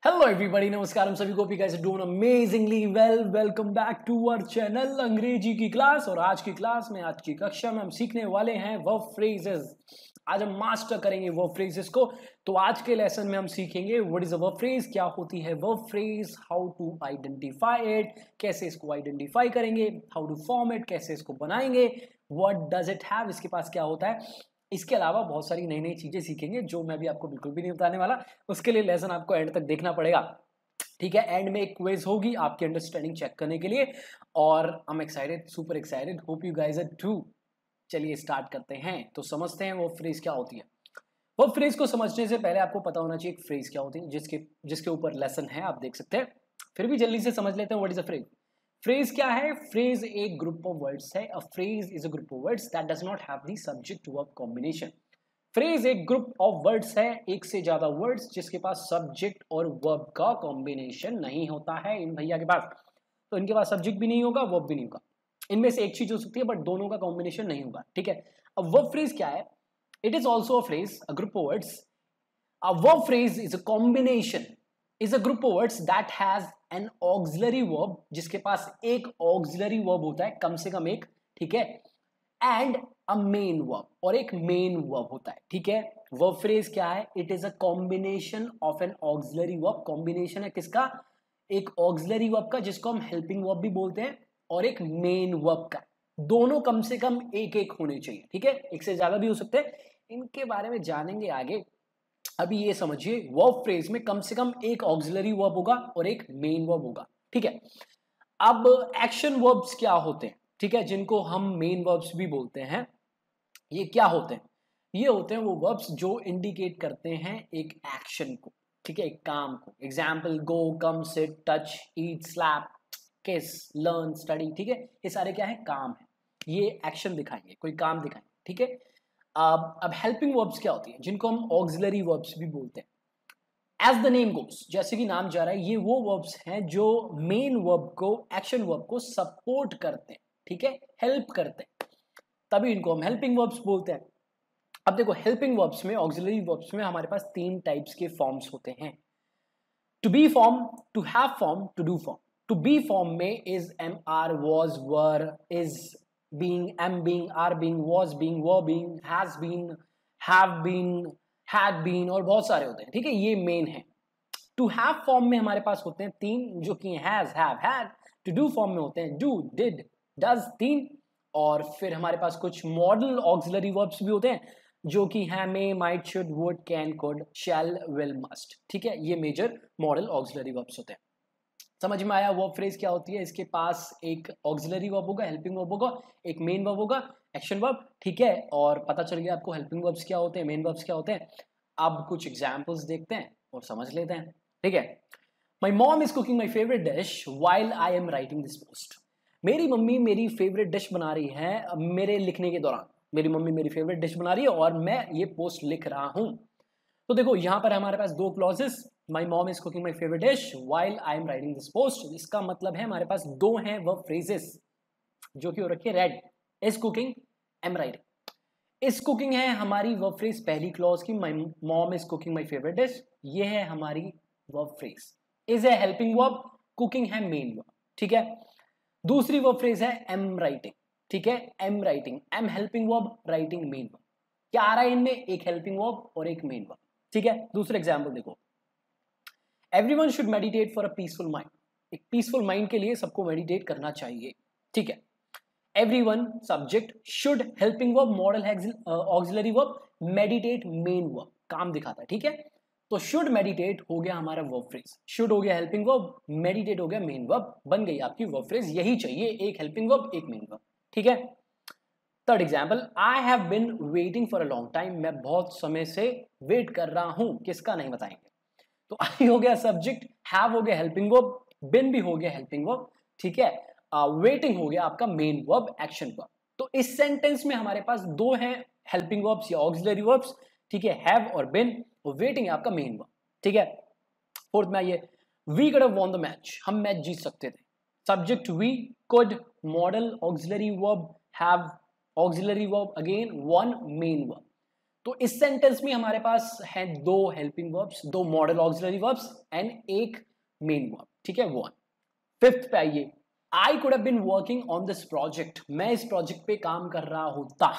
Hello everybody, नमस्कार। हम सभी को guys doing amazingly well. Welcome back to our channel अंग्रेजी की क्लास। और आज की क्लास में, आज की कक्षा में हम सीखने वाले हैं वर्ब फ्रेजेस। आज हम मास्टर करेंगे वर्ब फ्रेजेस को। तो आज के लेसन में हम सीखेंगे what is a verb phrase, क्या होती है verb phrase, how to identify it, कैसे इसको आइडेंटिफाई करेंगे, हाउ टू फॉर्म इट, कैसे इसको बनाएंगे, व्हाट डज इट हैव, इसके पास क्या होता है। इसके अलावा बहुत सारी नई नई चीजें सीखेंगे जो मैं भी आपको बिल्कुल भी नहीं बताने वाला। उसके लिए लेसन आपको एंड तक देखना पड़ेगा, ठीक है। एंड में एक क्विज होगी आपकी अंडरस्टैंडिंग चेक करने के लिए। और I am excited, super excited, hope you guys are too. चलिए स्टार्ट करते हैं। तो समझते हैं वो फ्रेज क्या होती है। वो फ्रेज को समझने से पहले आपको पता होना चाहिए एक फ्रेज क्या होती है, जिसके ऊपर लेसन है, आप देख सकते हैं। फिर भी जल्दी से समझ लेते हैं what is a phrase. Phrase क्या है? फ्रेज एक ग्रुप ऑफ वर्ड्स है। A phrase is a group of words that does not have the subject verb combination. Phrase एक ग्रुप ऑफ वर्ड्स है, एक से ज्यादा वर्ड्स जिसके पास सब्जेक्ट और वर्ब का कॉम्बिनेशन नहीं होता है। इन भैया के पास तो इनके पास सब्जेक्ट भी नहीं होगा, वर्ब भी नहीं होगा। इनमें से एक चीज हो सकती है बट दोनों का कॉम्बिनेशन नहीं होगा, ठीक है। अब वर्ब फ्रेज क्या है? It is also a phrase, a group of words. A verb phrase is a combination, is a group of words that has an auxiliary verb, जिसके पास एक auxiliary verb होता है, कम से कम एक, ठीक है, and a main verb, और एक main verb होता है, ठीक है। verb phrase क्या है? It is a combination of an auxiliary verb। combination है किसका? एक auxiliary verb का, जिसको हम helping verb भी बोलते हैं, और एक main verb का। दोनों कम से कम एक एक होने चाहिए, ठीक है। एक से ज्यादा भी हो सकते हैं, इनके बारे में जानेंगे आगे। अभी ये समझिए, वर्ब फ्रेज में कम से कम एक ऑक्सिलरी वर्ब होगा और एक मेन वर्ब होगा, ठीक है। अब एक्शन वर्ब्स क्या होते हैं, ठीक है, जिनको हम मेन वर्ब्स भी बोलते हैं। ये क्या होते हैं? ये होते हैं वो वर्ब्स जो इंडिकेट करते हैं एक एक्शन को, ठीक है, एक काम को। एग्जाम्पल: गो, कम, सिट, टच, ईट, स्लैप, किस, लर्न, स्टडी, ठीक है। ये सारे क्या है? काम है। ये एक्शन दिखाएंगे, कोई काम दिखाएंगे, ठीक है। अब हेल्पिंग वर्ब्स क्या होती है, जिनको हम ऑक्सिलरी वर्ब्स भी बोलते हैं। एज द नेम गोस, जैसे कि नाम जा रहा है, ये वो वर्ब्स हैं जो मेन वर्ब को, एक्शन वर्ब को सपोर्ट करते हैं, ठीक है, हेल्प करते हैं, तभी इनको हम हेल्पिंग वर्ब्स बोलते हैं। अब देखो, हेल्पिंग वर्ब्स में, ऑक्सिलरी वर्ब्स में हमारे पास तीन टाइप्स के फॉर्म्स होते हैं। To be form, to have form, to do form. To be form में is, am, are, was, were, is, being, am being, are being, was being, were being, has been, have been, had been, और बहुत सारे होते हैं, ठीक है। ये main है। टू हैव फॉर्म में हमारे पास होते हैं तीन, जो कि has, have, had. To do form में होते हैं डू, डिड, डज, तीन। और फिर हमारे पास कुछ मॉडल ऑक्सिलरी वर्ब्स भी होते हैं, जो कि है, may, might, should, would, can, could, shall, will, must, ठीक है। ये मेजर मॉडल ऑक्सिलरी वर्ब्स होते हैं। समझ में आया वर्ब फ्रेज क्या होती है? इसके पास एक ऑक्सिलरी वर्ब होगा, हेल्पिंग वर्ब होगा, एक मेन वर्ब होगा, एक्शन वर्ब, ठीक है। और पता चल गया आपको हेल्पिंग वर्ब्स क्या होते हैं, मेन वर्ब्स क्या होते हैं। अब कुछ एग्जांपल्स देखते हैं और समझ लेते हैं, ठीक है। My mom is cooking my favourite dish while I am writing this post. मेरी मम्मी मेरी फेवरेट डिश बना रही है मेरे लिखने के दौरान। मेरी मम्मी मेरी फेवरेट डिश बना रही है और मैं ये पोस्ट लिख रहा हूं। तो देखो, यहां पर हमारे पास दो clauses, my mom is cooking my favourite dish while I am writing this post. इसका मतलब है हमारे पास दो हैं वर्ब फ्रेजेस, जो कि हो रखी है red. Is cooking, am writing. Is cooking है हमारी वर्ब फ्रेज पहली क्लॉज की, my mom is cooking my favourite dish, ये है हमारी वर्ब फ्रेज। इज है हेल्पिंग वर्ब, कुकिंग है मेन वर्ब, ठीक है। दूसरी वर्ब फ्रेज है एम राइटिंग, ठीक है, am writing, am helping verb, writing main verb. क्या आ रहा है इनमें? एक हेल्पिंग वर्ब और एक मेन वर्ब, ठीक है। दूसरा एग्जाम्पल देखो, everyone should meditate for a peaceful mind. एक पीसफुल माइंड के लिए सबको मेडिटेट करना चाहिए, ठीक है। Everyone subject, should helping verb, modal auxiliary verb, meditate main verb, काम दिखाता है, ठीक है। तो शुड मेडिटेट हो गया हमारा वर्ब फ्रेज, शुड हो गया हेल्पिंग वर्ब, मेडिटेट हो गया मेन वर्ब, बन गई आपकी वर्ब फ्रेज। यही चाहिए, एक हेल्पिंग वर्ब, एक मेन वर्ब, ठीक है। Third example, I have been waiting for a long time. मैं बहुत समय से वेट कर रहा हूं, किसका नहीं बताएंगे। तो आई हो गया सब्जेक्ट, हैव हो गया हेल्पिंग वर्ब, बिन भी हो गया हेल्पिंग वर्ब, ठीक है। वेटिंग हो गया आपका मेन वर्ब, एक्शन वर्ब। तो इस सेंटेंस में हमारे पास दो हैं हेल्पिंग वर्ब्स या ऑक्सिलरी वर्ब्स, ठीक है, हैव और बिन, और वेटिंग है आपका मेन वर्ब, ठीक है। फोर्थ में आइए, we could have won the match. हम मैच जीत सकते थे। Subject we, could, modal auxiliary verb, have auxiliary verb, again one, main verb. तो इस सेंटेंस में हमारे पास है दो हेल्पिंग वर्ब्स, दो मॉडल ऑक्सिलरी वर्ब्स एंड एक मेन वर्ब, ठीक है। वन फिफ्थ पे आइए, I could have been working on this project, मैं इस प्रोजेक्ट पे काम कर रहा होता,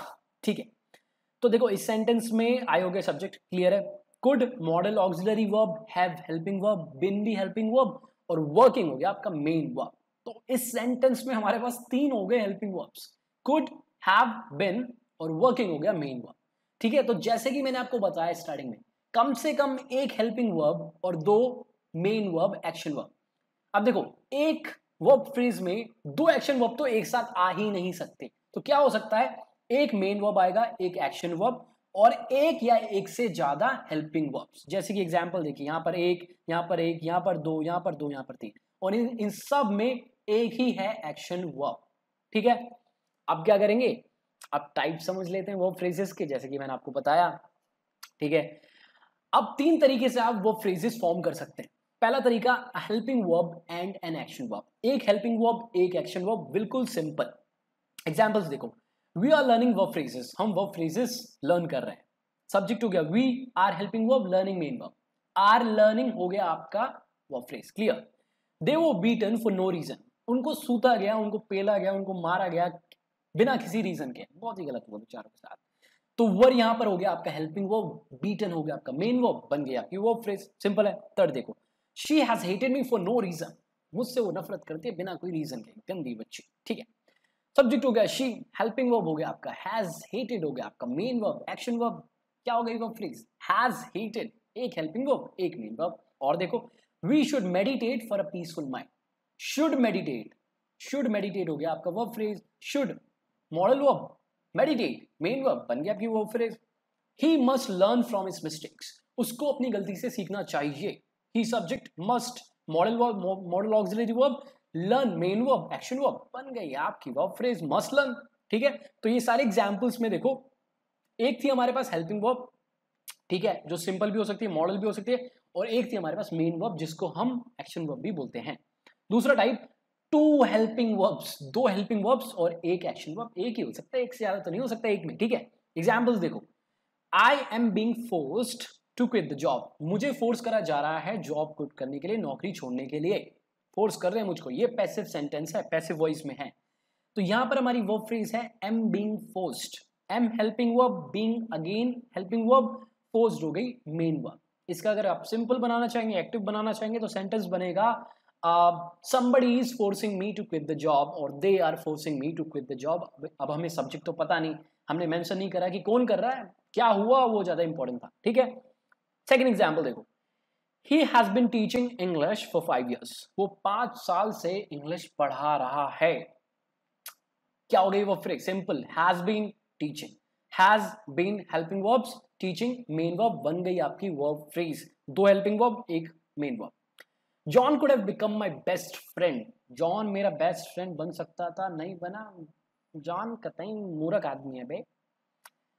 ठीक है। तो देखो इस सेंटेंस में आई हो गया सब्जेक्ट, क्लियर है। Could modal auxiliary verb, have helping verb, been भी हेल्पिंग वर्ब और वर्किंग हो गया आपका मेन वर्ब। तो इस सेंटेंस में हमारे पास तीन हो गए helping verbs, could, have, been और वर्किंग हो गया मेन वर्ब, ठीक है। तो जैसे कि मैंने आपको बताया स्टार्टिंग में, कम से कम एक हेल्पिंग वर्ब और दो मेन वर्ब एक्शन वर्ब। अब देखो एक वर्ब फ्रेज में दो एक्शन वर्ब तो एक साथ आ ही नहीं सकते, तो क्या हो सकता है, एक मेन वर्ब आएगा, एक एक्शन वर्ब और एक या एक से ज्यादा हेल्पिंग वर्ब्स। जैसे कि एग्जांपल देखिए, यहां पर एक, यहां पर एक, यहां पर दो, यहां पर दो, यहां पर तीन, और इन सब में एक ही है एक्शन वर्ब, ठीक है। अब क्या करेंगे, अब टाइप समझ लेते हैं वर्ब फ्रेजेस के, जैसे कि मैंने आपको बताया, ठीक है। अब तीन तरीके से आप वर्ब फ्रेजेस फॉर्म कर सकते हैं। पहला तरीका, helping verb and an action verb, एक हेल्पिंग वर्ब एक एक्शन वर्ब, बिल्कुल सिंपल। एग्जांपल्स देखो, we are learning verb phrases, हम वर्ब फ्रेजेस लर्न कर रहे हैं। सब्जेक्ट हो गया we, are helping verb, learning main verb, are learning हो गया आपका वर्ब फ्रेज, क्लियर। दे वो बीटन फॉर नो रीजन, उनको सूता गया, उनको पेला गया, उनको मारा गया बिना किसी रीजन के, बहुत ही गलत हुआ बेचारों के साथ। तो वर यहां पर हो गया आपका हेल्पिंग वर्ब, बीटन हो गया आपका मेन वर्ब, बन गया आपकी वर्ब फ्रेज, सिंपल है। थर्ड देखो, she has hated me for no reason, मुझसे वो नफरत करती है बिना कोई रीजन के, गंदी बच्ची, ठीक है। सब्जेक्ट हो गया शी, हेल्पिंग वर्ब हो गया आपका हैज, हेटेड हो गया आपका मेन वर्ब, एक्शन वर्ब क्या हो गई वर्ब फ्रेज, हैज हेटेड, एक हेल्पिंग वर्ब एक मेन वर्ब। और देखो, we should meditate for a peaceful mind, should meditate, should meditate हो गया आपका verb phrase, should modal verb, meditate main verb, बन गया आपकी verb phrase. He must learn from his mistakes, उसको अपनी गलती से सीखना चाहिए। He subject, must modal verb, modal auxiliary verb, learn main verb, action verb, बन गई आपकी वर्ब फ्रेज मस्ट लर्न, ठीक है। तो ये सारे एग्जांपल्स में देखो, एक थी हमारे पास हेल्पिंग वर्ब, ठीक है, जो सिंपल भी हो सकती है, मॉडल भी हो सकती है, और एक थी हमारे पास मेन वर्ब जिसको हम एक्शन वर्ब भी बोलते हैं। दूसरा टाइप, टू हेल्पिंग वर्ब्स, दो हेल्पिंग वर्ब्स और एक एक्शन वर्ब, एक ही हो सकता है, एक से ज्यादा तो नहीं हो सकता एक में, ठीक है। एग्जांपल्स देखो, I am being forced to quit the job, मुझे फोर्स करा जा रहा है जॉब क्विट करने के लिए, नौकरी छोड़ने के लिए, फोर्स कर रहे हैं मुझको, ये पैसिव सेंटेंस है, पैसिव वॉइस में है। तो यहां पर हमारी वर्ब फ्रेज है M being forced, am helping verb, being again helping verb, forced हो गई मेन वर्ब। इसका अगर आप सिंपल बनाना चाहेंगे, एक्टिव बनाना चाहेंगे, तो सेंटेंस बनेगा somebody is forcing me to quit the job और they are forcing me to quit the job। अब हमें सब्जेक्ट तो पता नहीं, हमने मेंशन नहीं करा कि कौन कर रहा है, क्या हुआ वो ज्यादा इंपॉर्टेंट था, ठीक है। सेकंड एग्जांपल देखो, he has been teaching English for 5 years, वो 5 साल से इंग्लिश पढ़ा रहा है। क्या हो गई वो phrase, simple, has been teaching, has been helping verbs, teaching main verb, बन गई आपकी वर्ब फ्रेज, दो हेल्पिंग वर्ब एक main verb. John could have become my best friend, John मेरा बेस्ट फ्रेंड बन सकता था, नहीं बना, जॉन कतई मूर्ख आदमी है बे।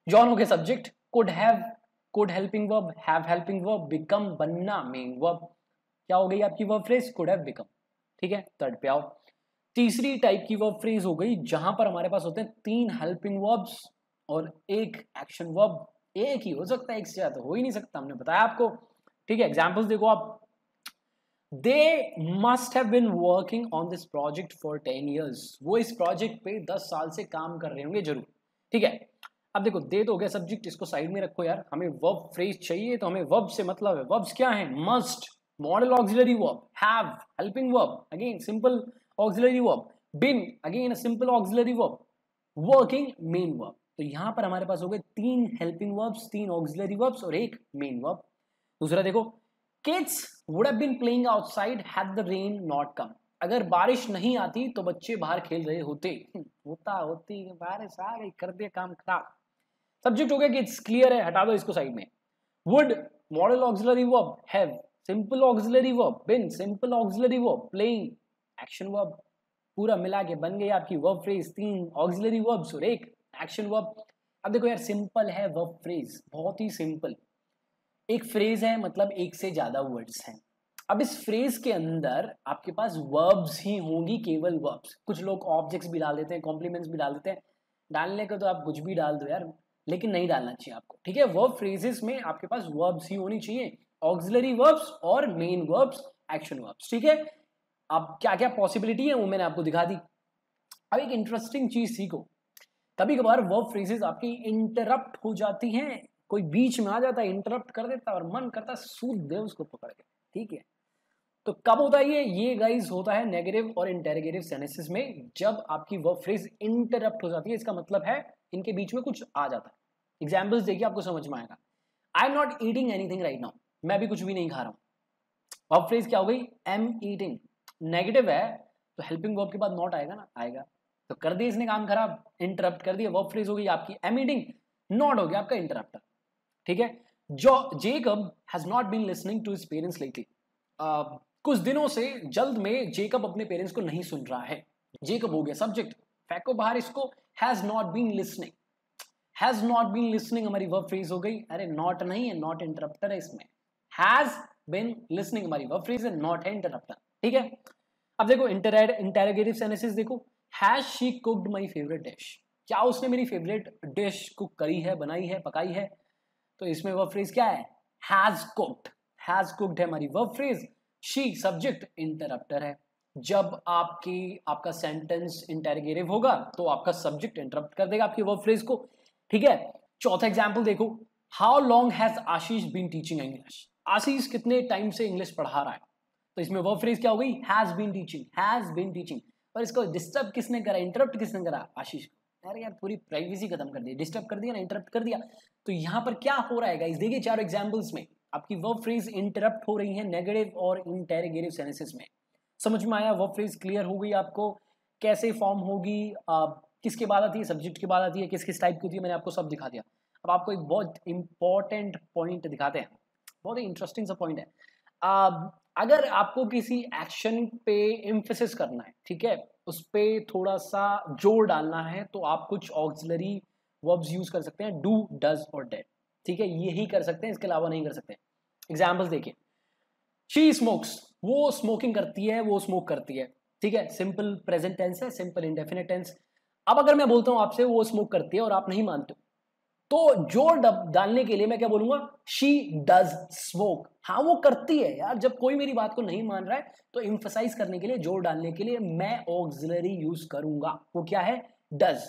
जॉन हो गया subject, could helping verb, have helping verb, become बनना मेन वर्ब, क्या हो गई आपकी verb phrase, could have become, ठीक है। थर्ड पे आओ, तीसरी टाइप की वर्ब फ्रेज हो गई जहां पर हमारे पास होते हैं तीन हेल्पिंग वर्ब्स और एक एक्शन वर्ब, एक ही हो सकता है, एक से ज्यादा हो ही नहीं सकता, हमने बताया आपको, ठीक है। एग्जांपल्स देखो आप, they must have been working on this project for 10 years, वो इस प्रोजेक्ट पे 10 साल से काम कर रहे होंगे जरूर, ठीक है। अब देखो, दे तो हो गया सब्जेक्ट, इसको साइड में रखो यार, हमें वर्ब फ्रेज चाहिए, तो हमें वर्ब से मतलब है, वर्ब्स क्या है, must modal auxiliary verb, have helping verb again simple auxiliary verb, been again simple auxiliary verb, working main verb. तो यहां पर हमारे पास हो गए तीन हेल्पिंग वर्ब्स, तीन ऑक्सिलरी वर्ब्स और एक मेन वर्ब। दूसरा देखो, kids would have been playing outside had the rain not come, अगर बारिश नहीं आती तो बच्चे बाहर खेल रहे होते, होती बारिश आ गई कर दिया काम खराब। सब्जेक्ट हो गया किड्स, क्लियर है, हटा दो इसको साइड में। Would modal auxiliary verb, have simple auxiliary verb, been simple auxiliary verb, playing action verb, पूरा मिला के बन गई आपकी वर्ब फ्रेज, तीन ऑक्सिलरी वर्ब्स और एक एक्शन वर्ब। अब देखो यार, सिंपल है वर्ब फ्रेज, बहुत ही सिंपल, एक फ्रेज है मतलब एक से ज्यादा वर्ड्स हैं। अब इस फ्रेज के अंदर आपके पास वर्ब्स ही होंगी, केवल वर्ब्स, कुछ लोग ऑब्जेक्ट्स भी डाल देते हैं, कॉम्प्लीमेंट्स भी डाल देते हैं, डालने को तो आप कुछ भी डाल दो यार, लेकिन नहीं डालना चाहिए आपको, ठीक है। वर्ब फ्रेजेस में आपके पास वर्ब्स ही होनी चाहिए, ऑक्सिलरी वर्ब्स और मेन वर्ब्स, एक्शन वर्ब्स, ठीक है। अब क्या क्या पॉसिबिलिटी है वो मैंने आपको दिखा दी। अब एक इंटरेस्टिंग चीज सीखो, कभी कभार वर्ब फ्रेजेस आपकी इंटरप्ट हो जाती हैं, कोई बीच में आ जाता है, इंटरप्ट कर देता है और मन करता है सूद दे उसको पकड़ के, ठीक है। तो कब होता है ये गाइस होता है नेगेटिव और इंटेरोगेटिव सेंटेंसेस में, जब आपकी वर्ब फ्रेज इंटरप्ट हो जाती है, इसका मतलब है इनके बीच में कुछ आ जाता है। एग्जाम्पल्स देखिए आपको समझ में आएगा। I am not eating anything right now, मैं भी कुछ भी नहीं खा रहा हूं। वर्ब फ्रेज क्या हो गई, एम ईटिंग, नेगेटिव है तो हेल्पिंग वर्ब के बाद नॉट आएगा ना, आएगा, तो कर दिया इसने काम खराब, इंटरप्ट कर दिया। वर्ब फ्रेज हो गई आपकी एम ईटिंग, नॉट हो गया आपका इंटरप्टर, ठीक है। जो Jacob has not been listening to his parents lately, कुछ दिनों से जल्द में जेकब अपने पेरेंट्स को नहीं सुन रहा है। जेकब हो गया सब्जेक्ट, फेंको बाहर इसको, has not been listening, has not been listening हमारी वर्ब फ्रेज हो गई। अरे नॉट नहीं है, नॉट इंटरप्टर है इसमें, हैज बीन लिसनिंग हमारी वर्ब फ्रेज है, नॉट है इंटरप्टर, ठीक है। अब देखो इंटेरोगेटिव सेंटेंसेस देखो, has she cooked my favourite dish, क्या उसने मेरी फेवरेट डिश कुक करी है, बनाई है, पकाई है, तो इसमें वर्ब फ्रेज क्या है, हैज कुक्ड, हैज कुक्ड है हमारी verb phrase. She subject, interrupter है, जब आपका सेंटेंस इंटेरोगेटिव होगा तो आपका सब्जेक्ट इंटरप्ट कर देगा आपकी वर्ब फ्रेज को, ठीक है। चौथा एग्जांपल देखो, how long has Ashish been teaching English, Ashish कितने टाइम से इंग्लिश पढ़ा रहा है, तो इसमें वर्ब फ्रेज क्या हो गई, has been teaching, has been teaching. पर इसको डिस्टर्ब किसने करा, इंटरप्ट किसने करा, आशीष को। अरे यार पूरी प्राइवेसी खत्म कर दी, डिस्टर्ब कर दिया ना, इंटरप्ट कर दिया। तो यहां पर क्या हो रहा है गाइस, देखिए चार एग्जांपल्स में आपकी वर्ब फ्रेज इंटरप्ट हो रही है नेगेटिव और इंटेरोगेटिव सेंटेंसेस में। समझ में आया, वर्ब फ्रेज क्लियर हो गई आपको, कैसे फॉर्म होगी, किसके बाद आती है, सब्जेक्ट के बाद आती है, किस किस टाइप की होती है, मैंने आपको सब दिखा दिया। अब आपको एक बहुत इंपॉर्टेंट पॉइंट दिखाते हैं, बहुत ही इंटरेस्टिंग सा पॉइंट है। अगर आपको किसी एक्शन पे एम्फेसिस करना है, ठीक है, उस पे थोड़ा सा जोर डालना है, तो आप कुछ ऑक्सिलरी वर्ब्स यूज कर सकते हैं, डू, डज और डेड, ठीक है, यही कर सकते हैं, इसके अलावा नहीं कर सकते। एग्जाम्पल्स देखिए, शी स्मोक्स, वो स्मोकिंग करती है, वो स्मोक करती है, ठीक है, सिंपल प्रेजेंट टेंस है, सिंपल इंडेफिनिट टेंस। अब अगर मैं बोलता हूं आपसे वो स्मोक करती है और आप नहीं मानते हो, तो जोर डालने के लिए मैं क्या बोलूंगा, शी डज स्मोक, हाँ वो करती है यार। जब कोई मेरी बात को नहीं मान रहा है तो इंफसाइज करने के लिए, जोर डालने के लिए मैं ऑक्सिलरी यूज करूंगा, वो क्या है, डज।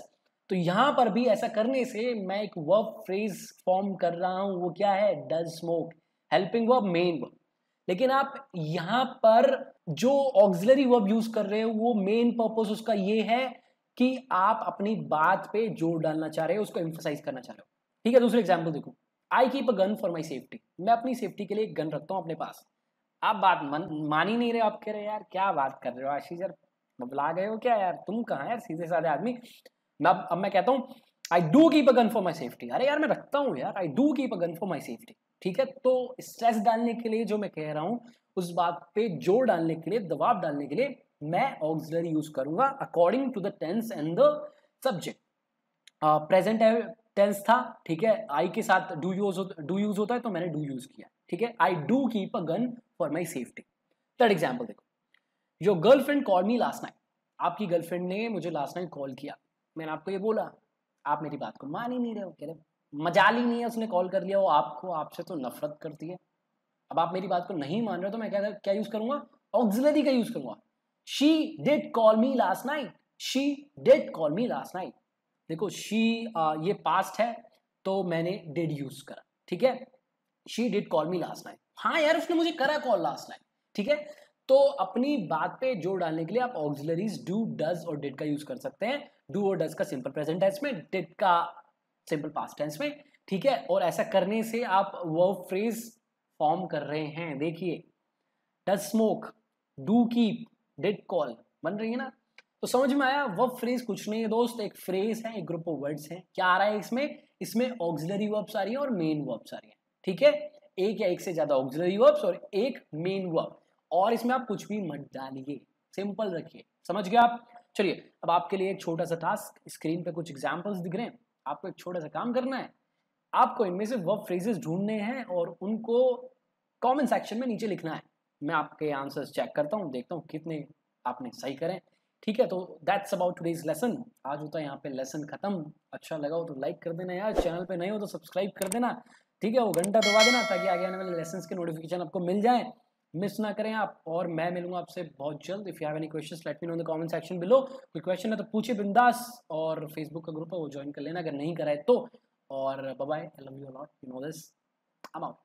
तो यहां पर भी ऐसा करने से मैं एक वर्ब फ्रेज फॉर्म कर रहा हूं, वो क्या है, does smoke, helping verb, main verb. लेकिन आप यहां पर जो ऑक्सिलरी वर्ब यूज कर रहे हो, वो मेन पर्पस उसका ये है कि आप अपनी बात पे जोर डालना चाह रहे हो, उसको एम्फसाइज करना चाह रहे हो, ठीक है। दूसरा एग्जाम्पल देखो, I keep a gun for my safety, मैं अपनी सेफ्टी के लिए एक गन रखता हूं अपने पास। आप बात मान ही नहीं रहे, आप कह रहे यार क्या बात कर रहे हो आशीष यार, बबला गए हो क्या यार, तुम कहाँ यार सीधे साधे आदमी। अब मैं कहता हूँ आई do keep a gun for my safety, अरे यार मैं रखता हूँ यार, आई do keep a gun for my safety, ठीक है। तो स्ट्रेस डालने के लिए जो मैं कह रहा हूं, उस बात पे जोर डालने के लिए, दबाव डालने के लिए मैं ऑक्सिलरी यूज करूंगा according to the tense and the subject. Present tense था, ठीक है, आई के साथ डू यूज होता है, तो मैंने डू यूज किया, ठीक है, I do keep a gun for my safety. Third example देखो, your girlfriend call me last night, आपकी गर्लफ्रेंड ने मुझे लास्ट नाइट कॉल किया, मैंने आपको ये बोला, आप मेरी बात को मान ही नहीं रहे हो, कह रहे मजाल ही नहीं है, उसने कॉल कर लिया, वो आपको, आपसे तो नफरत करती है। अब आप मेरी बात को नहीं मान रहे हो, तो मैं क्या यूज करूंगा, ऑक्सिलरी का यूज करूंगा, she did call me last night, she did call me last night. देखो शी ये पास्ट है, तो मैंने डिड यूज करा, ठीक है, she did call me last night, हाँ यार उसने मुझे करा कॉल लास्ट नाइट, ठीक है। तो अपनी बात पे जोर डालने के लिए आप ऑक्सिलरीज डू, डज और डिड का यूज कर सकते हैं। डू और डज का सिंपल प्रेजेंट टेंस में, डिड का सिंपल पास्ट टेंस में, ठीक है। और ऐसा करने से आप वर्ब फ्रेज फॉर्म कर रहे हैं, देखिए does smoke, do keep, did call बन रही है ना। तो समझ में आया, वर्ब फ्रेज कुछ नहीं है दोस्त, एक फ्रेज है, एक ग्रुप ऑफ वर्ड्स है। क्या आ रहा है इसमें ऑक्सिलरी वर्ब्स आ रही है और मेन वर्ब्स आ रही है, ठीक है, एक या एक से ज्यादा ऑक्सिलरी वर्ब्स और एक मेन वर्ब, और इसमें आप कुछ भी मत डालिए, सिंपल रखिए, समझ गए आप। चलिए अब आपके लिए एक छोटा सा टास्क, स्क्रीन पे कुछ एग्जांपल्स दिख रहे हैं, आपको एक छोटा सा काम करना है, आपको इनमें से वर्ब फ्रेजेस ढूंढने हैं और उनको कमेंट सेक्शन में नीचे लिखना है। मैं आपके आंसर्स चेक करता हूं, देखता हूं कितने आपने सही करें। ठीक है, तो दैट्स अबाउट टुडेज लेसन। आज होता है यहाँ पे लेसन खत्म। अच्छा लगा हो तो लाइक कर देना यार, चैनल पे नए हो तो सब्सक्राइब कर देना, ठीक है, वो घंटा दबा देना ताकि आगे आने वाले लेसन्स के नोटिफिकेशन आपको मिल जाए, मिस ना करें आप। और मैं मिलूंगा आपसे बहुत जल्द। If you have any questions let me know in the comment section below. कोई क्वेश्चन है तो पूछिए बिंदास, और फेसबुक का ग्रुप है वो ज्वाइन कर लेना अगर नहीं करा है तो। और bye bye, I love you a lot, you know this, I am out.